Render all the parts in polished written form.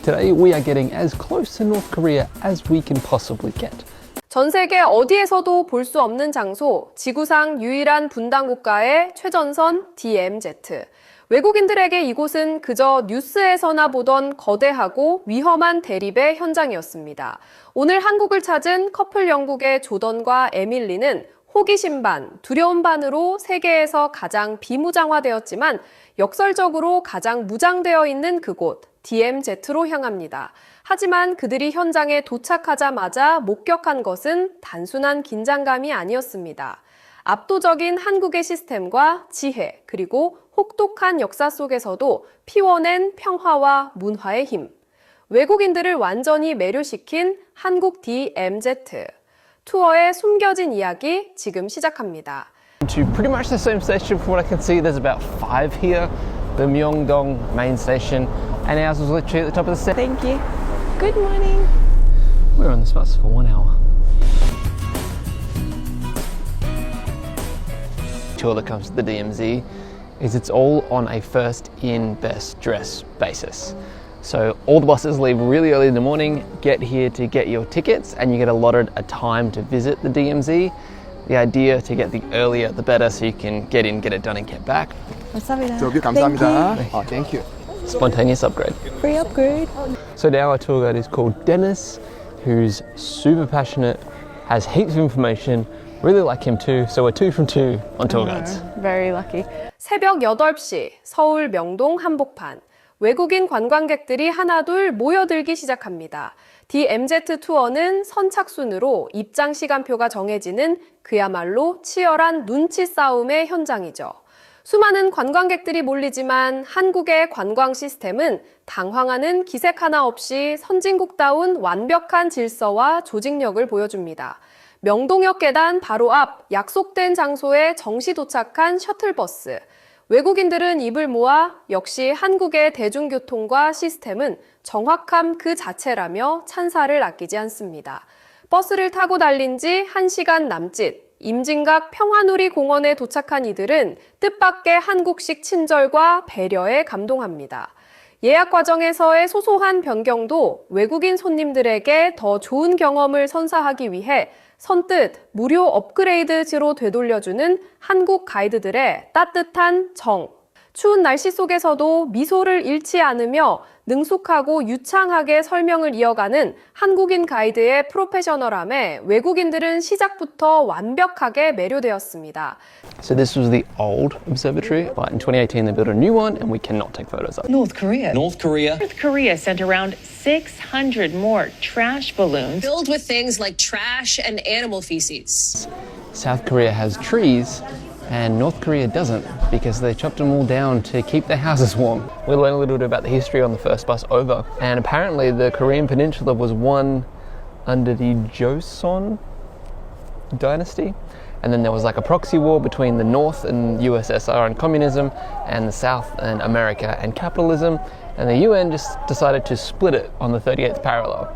Today we are getting as close to North Korea as we can possibly get. 전 세계 어디에서도 볼 수 없는 장소, 지구상 유일한 분단 국가의 최전선 DMZ. 외국인들에게 이곳은 그저 뉴스에서나 보던 거대하고 위험한 대립의 현장이었습니다. 오늘 한국을 찾은 커플 영국의 조던과 에밀리는 호기심 반, 두려움 반으로 세계에서 가장 비무장화되었지만 역설적으로 가장 무장되어 있는 그곳 DMZ로 향합니다. 하지만 그들이 현장에 도착하자마자 목격한 것은 단순한 긴장감이 아니었습니다. 압도적인 한국의 시스템과 지혜, 그리고 혹독한 역사 속에서도 피워낸 평화와 문화의 힘. 외국인들을 완전히 매료시킨 한국 DMZ. 투어의 숨겨진 이야기 지금 시작합니다. To pretty much the same station from what I can see, there's about 5 here. The Myeongdong main station, and ours was literally at the top of the set. Thank you. Good morning. We're on this bus for 1 hour. Tour that comes to the DMZ is it's all on a first in best dress basis. So all the buses leave really early in the morning, get here to get your tickets, and you get allotted a time to visit the DMZ. The idea to get the earlier the better, so you can get in, get it done and get back. 감사합니다. 저기 감사합니다. Thank you. Spontaneous upgrade. Free upgrade. So now our tour guide is called Dennis, who's super passionate, has heaps of information, really like him too, so we're 2 from 2 on tour guides. Very lucky. 새벽 8시 서울 명동 한복판. 외국인 관광객들이 하나둘 모여들기 시작합니다. DMZ 투어는 선착순으로 입장 시간표가 정해지는 그야말로 치열한 눈치 싸움의 현장이죠. 수많은 관광객들이 몰리지만 한국의 관광 시스템은 당황하는 기색 하나 없이 선진국다운 완벽한 질서와 조직력을 보여줍니다. 명동역 계단 바로 앞 약속된 장소에 정시 도착한 셔틀버스. 외국인들은 입을 모아 역시 한국의 대중교통과 시스템은 정확함 그 자체라며 찬사를 아끼지 않습니다. 버스를 타고 달린 지 1시간 남짓, 임진각 평화누리 공원에 도착한 이들은 뜻밖의 한국식 친절과 배려에 감동합니다. 예약 과정에서의 소소한 변경도 외국인 손님들에게 더 좋은 경험을 선사하기 위해 선뜻 무료 업그레이드지로 되돌려주는 한국 가이드들의 따뜻한 정. 추운 날씨 속에서도 미소를 잃지 않으며 능숙하고 유창하게 설명을 이어가는 한국인 가이드의 프로페셔널함에 외국인들은 시작부터 완벽하게 매료되었습니다. So this was the old observatory, but in 2018 they built a new one and we cannot take photos of it. North Korea. North Korea. North Korea sent around 600 more trash balloons. Filled with things like trash and animal feces. South Korea has trees and North Korea doesn't because they chopped them all down to keep their houses warm. We learned a little bit about the history on the first bus over, and apparently the Korean peninsula was won under the Joseon dynasty, and then there was like a proxy war between the North and USSR and communism and the South and America and capitalism, and the UN just decided to split it on the 38th parallel.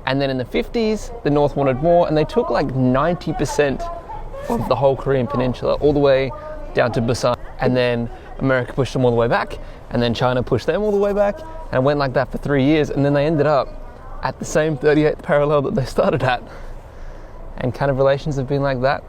And then in the 50s the North wanted more and they took like 90% of the whole Korean peninsula all the way down to Busan, and then America pushed them all the way back, and then China pushed them all the way back, and it went like that for 3 years, and then they ended up at the same 38th parallel that they started at, and kind of relations have been like that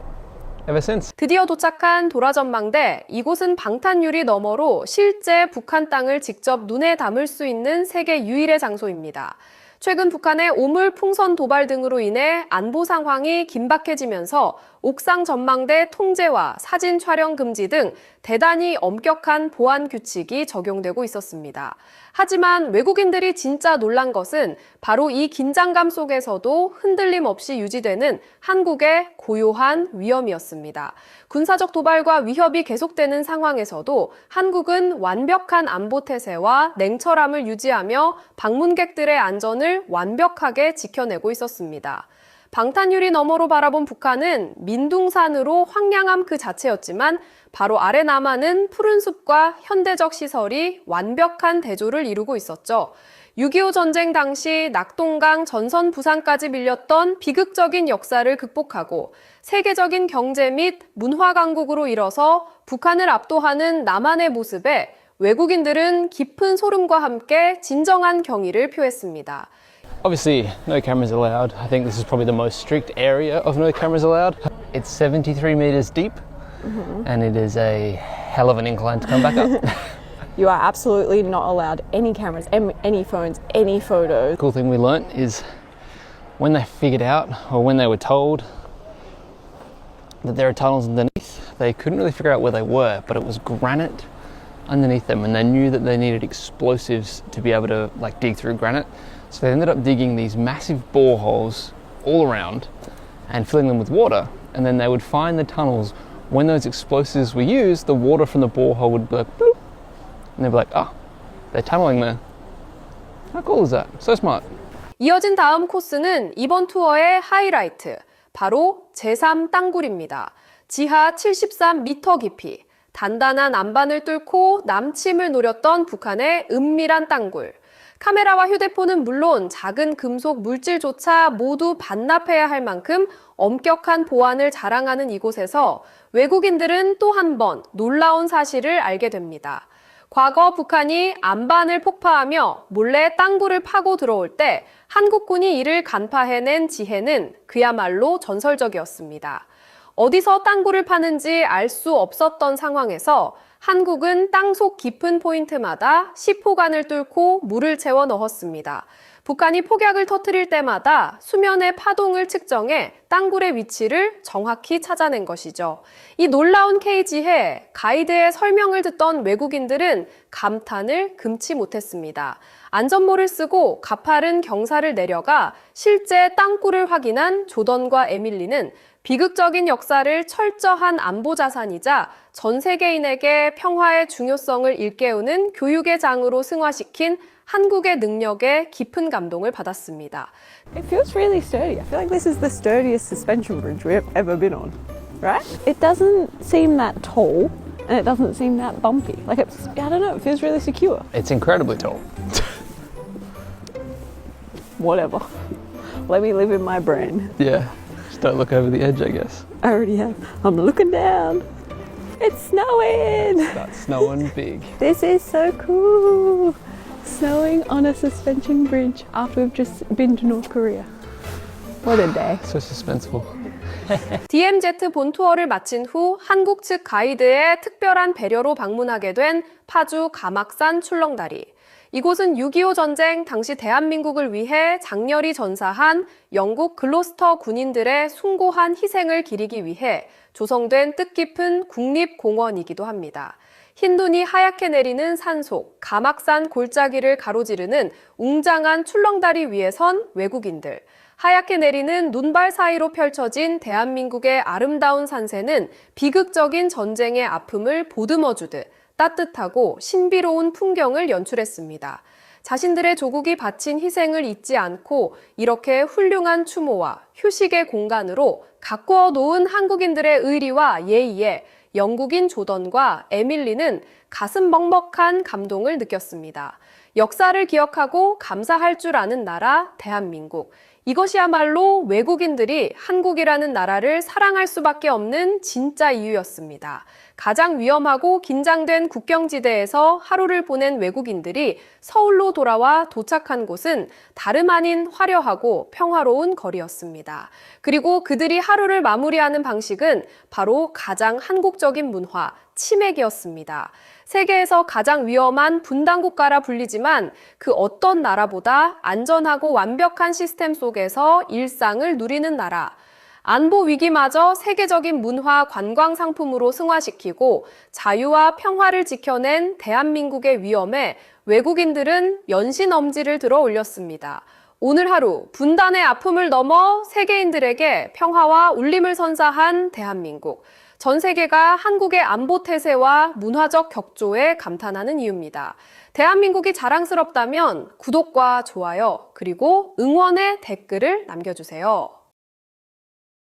ever since. 드디어 도착한 도라전망대. 이곳은 방탄유리 너머로 실제 북한 땅을 직접 눈에 담을 수 있는 세계 유일의 장소입니다. 최근 북한의 오물 풍선 도발 등으로 인해 안보 상황이 긴박해지면서 옥상 전망대 통제와 사진 촬영 금지 등 대단히 엄격한 보안 규칙이 적용되고 있었습니다. 하지만 외국인들이 진짜 놀란 것은 바로 이 긴장감 속에서도 흔들림 없이 유지되는 한국의 고요한 위험이었습니다. 군사적 도발과 위협이 계속되는 상황에서도 한국은 완벽한 안보 태세와 냉철함을 유지하며 방문객들의 안전을 완벽하게 지켜내고 있었습니다. 방탄유리 너머로 바라본 북한은 민둥산으로 황량함 그 자체였지만 바로 아래 남한은 푸른 숲과 현대적 시설이 완벽한 대조를 이루고 있었죠. 6.25 전쟁 당시 낙동강 전선 부상까지 밀렸던 비극적인 역사를 극복하고 세계적인 경제 및 문화 강국으로 일어서 북한을 압도하는 남한의 모습에 외국인들은 깊은 소름과 함께 진정한 경의를 표했습니다. Obviously, no cameras allowed. I think this is probably the most strict area of no cameras allowed. It's 73 meters deep, and it is a hell of an incline to come back up. You are absolutely not allowed any cameras, any phones, any photos. The cool thing we learnt is when they figured out, or when they were told that there are tunnels underneath, they couldn't really figure out where they were, but it was granite underneath them, and they knew that they needed explosives to be able to dig through granite. So they ended up digging these massive boreholes all around and filling them with water, and then they would find the tunnels. When those explosives were used, the water from the borehole would be like bloop, and they'd be like, oh, they're tunneling there. How cool is that? So smart. 이어진 다음 코스는 이번 투어의 하이라이트, 바로 제3 땅굴입니다. 지하 73m 깊이, 단단한 안반을 뚫고 남침을 노렸던 북한의 은밀한 땅굴. 카메라와 휴대폰은 물론 작은 금속 물질조차 모두 반납해야 할 만큼 엄격한 보안을 자랑하는 이곳에서 외국인들은 또 한 번 놀라운 사실을 알게 됩니다. 과거 북한이 안반을 폭파하며 몰래 땅굴을 파고 들어올 때 한국군이 이를 간파해낸 지혜는 그야말로 전설적이었습니다. 어디서 땅굴을 파는지 알 수 없었던 상황에서 한국은 땅속 깊은 포인트마다 시포관을 뚫고 물을 채워 넣었습니다. 북한이 폭약을 터뜨릴 때마다 수면의 파동을 측정해 땅굴의 위치를 정확히 찾아낸 것이죠. 이 놀라운 K지혜, 가이드의 설명을 듣던 외국인들은 감탄을 금치 못했습니다. 안전모를 쓰고 가파른 경사를 내려가 실제 땅굴을 확인한 조던과 에밀리는 비극적인 역사를 철저한 안보 자산이자 전 세계인에게 평화의 중요성을 일깨우는 교육의 장으로 승화시킨 한국의 능력에 깊은 감동을 받았습니다. It feels really sturdy. I feel like this is the sturdiest suspension bridge we've ever been on, right? It doesn't seem that tall and it doesn't seem that bumpy. I don't know, it feels really secure. It's incredibly tall. Whatever. Let me live in my brain. Yeah, just don't look over the edge, I guess. I already have. I'm looking down. It's snowing! That's snowing big. This is so cool! Snowing on a suspension bridge after we've just been to North Korea. What a day. So suspenseful. DMZ 본투어를 마친 후 한국 측 가이드의 특별한 배려로 방문하게 된 파주 가막산 출렁다리. 이곳은 6.25 전쟁 당시 대한민국을 위해 장렬히 전사한 영국 글로스터 군인들의 숭고한 희생을 기리기 위해 조성된 뜻깊은 국립공원이기도 합니다. 흰 눈이 하얗게 내리는 산속, 가막산 골짜기를 가로지르는 웅장한 출렁다리 위에 선 외국인들. 하얗게 내리는 눈발 사이로 펼쳐진 대한민국의 아름다운 산세는 비극적인 전쟁의 아픔을 보듬어주듯 따뜻하고 신비로운 풍경을 연출했습니다. 자신들의 조국이 바친 희생을 잊지 않고 이렇게 훌륭한 추모와 휴식의 공간으로 가꾸어 놓은 한국인들의 의리와 예의에 영국인 조던과 에밀리는 가슴 먹먹한 감동을 느꼈습니다. 역사를 기억하고 감사할 줄 아는 나라 대한민국. 이것이야말로 외국인들이 한국이라는 나라를 사랑할 수밖에 없는 진짜 이유였습니다. 가장 위험하고 긴장된 국경지대에서 하루를 보낸 외국인들이 서울로 돌아와 도착한 곳은 다름 아닌 화려하고 평화로운 거리였습니다. 그리고 그들이 하루를 마무리하는 방식은 바로 가장 한국적인 문화, 치맥이었습니다. 세계에서 가장 위험한 분단국가라 불리지만 그 어떤 나라보다 안전하고 완벽한 시스템 속에서 일상을 누리는 나라. 안보 위기마저 세계적인 문화 관광 상품으로 승화시키고 자유와 평화를 지켜낸 대한민국의 위엄에 외국인들은 연신 엄지를 들어 올렸습니다. 오늘 하루 분단의 아픔을 넘어 세계인들에게 평화와 울림을 선사한 대한민국. 전 세계가 한국의 안보 태세와 문화적 격조에 감탄하는 이유입니다. 대한민국이 자랑스럽다면 구독과 좋아요 그리고 응원의 댓글을 남겨주세요.